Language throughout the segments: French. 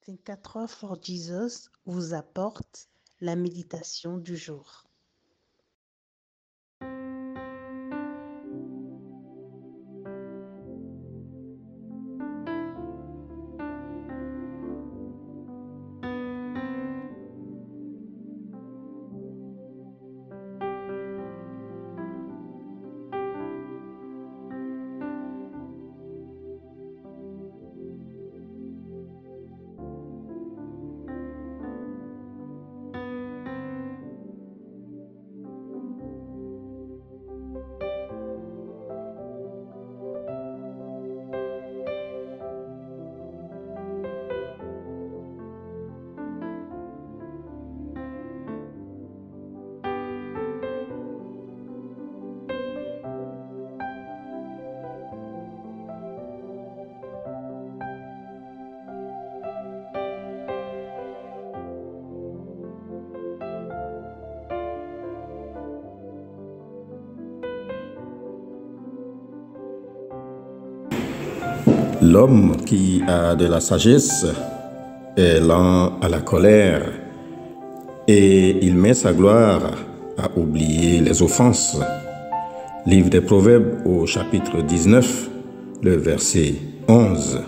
24 Hours for Jesus vous apporte la méditation du jour. L'homme qui a de la sagesse est lent à la colère et il met sa gloire à oublier les offenses. Livre des Proverbes au chapitre 19, le verset 11.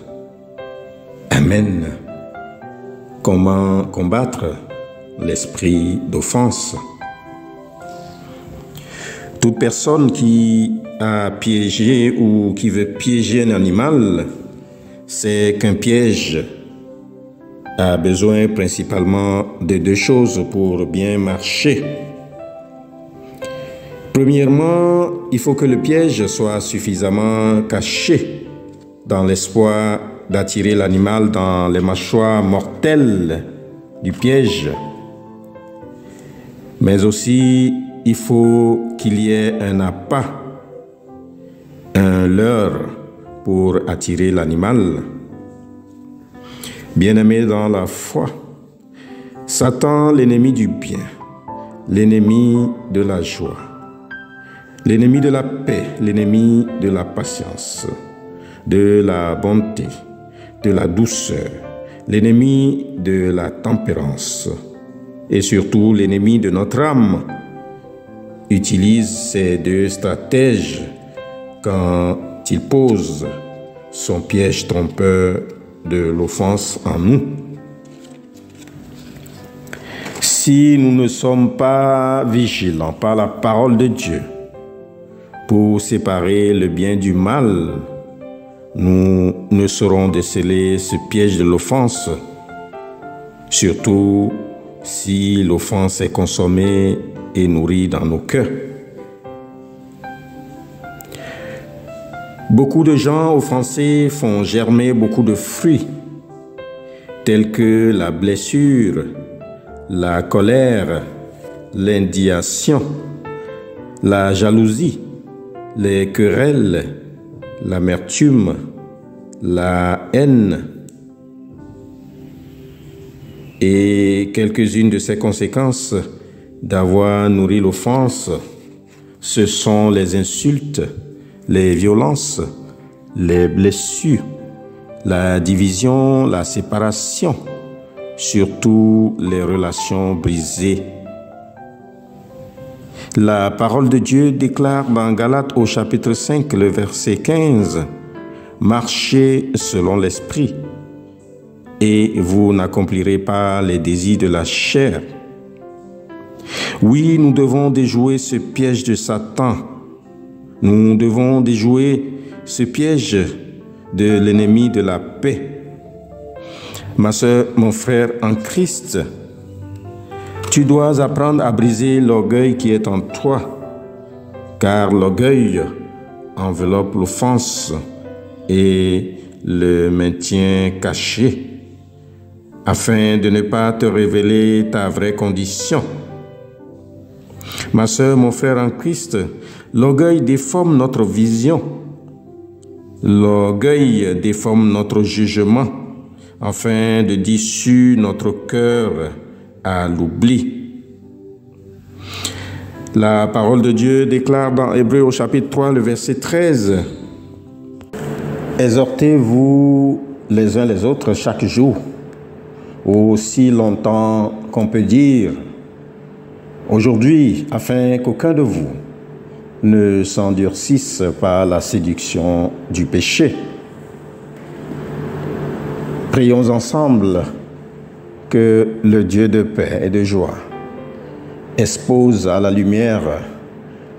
Amen. Comment combattre l'esprit d'offense? Toute personne qui a piégé ou qui veut piéger un animal, c'est qu'un piège a besoin principalement de deux choses pour bien marcher. Premièrement, il faut que le piège soit suffisamment caché dans l'espoir d'attirer l'animal dans les mâchoires mortelles du piège. Mais aussi, il faut qu'il y ait un appât, un leurre pour attirer l'animal. Bien-aimé dans la foi, Satan, l'ennemi du bien, l'ennemi de la joie, l'ennemi de la paix, l'ennemi de la patience, de la bonté, de la douceur, l'ennemi de la tempérance et surtout l'ennemi de notre âme, utilise ces deux stratèges quand il pose son piège trompeur de l'offense en nous. Si nous ne sommes pas vigilants par la parole de Dieu pour séparer le bien du mal, nous ne saurons déceler ce piège de l'offense, surtout si l'offense est consommée et nourrie dans nos cœurs. Beaucoup de gens offensés font germer beaucoup de fruits, tels que la blessure, la colère, l'indignation, la jalousie, les querelles, l'amertume, la haine. Et quelques-unes de ces conséquences d'avoir nourri l'offense, ce sont les insultes, les violences, les blessures, la division, la séparation, surtout les relations brisées. La parole de Dieu déclare dans Galates au chapitre 5, le verset 15, « Marchez selon l'esprit, et vous n'accomplirez pas les désirs de la chair. » Oui, nous devons déjouer ce piège de Satan. Nous devons déjouer ce piège de l'ennemi de la paix. Ma sœur, mon frère en Christ, tu dois apprendre à briser l'orgueil qui est en toi, car l'orgueil enveloppe l'offense et le maintient caché, afin de ne pas te révéler ta vraie condition. Ma sœur, mon frère en Christ, l'orgueil déforme notre vision. L'orgueil déforme notre jugement, afin de dissoudre notre cœur à l'oubli. La parole de Dieu déclare dans Hébreux au chapitre 3, le verset 13, « Exhortez-vous les uns les autres chaque jour, aussi longtemps qu'on peut dire aujourd'hui, afin qu'aucun de vous ne s'endurcisse par la séduction du péché. Prions ensemble que le Dieu de paix et de joie expose à la lumière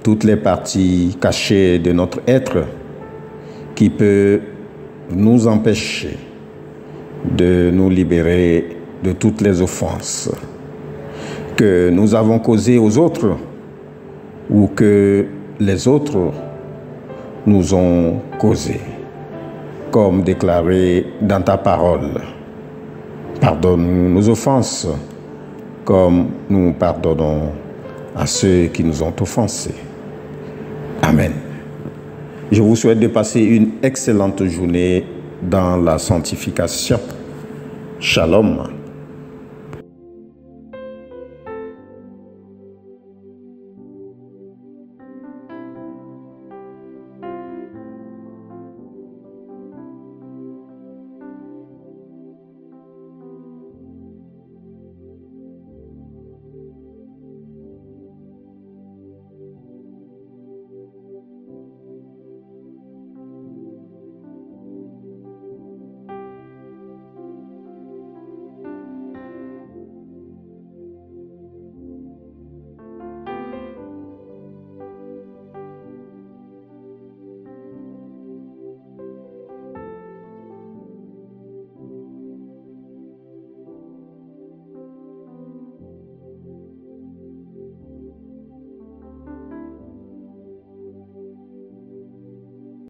toutes les parties cachées de notre être qui peut nous empêcher de nous libérer de toutes les offenses que nous avons causées aux autres ou que les autres nous ont causées, comme déclaré dans ta parole. Pardonne-nous nos offenses, comme nous pardonnons à ceux qui nous ont offensés. Amen. Je vous souhaite de passer une excellente journée dans la sanctification. Shalom.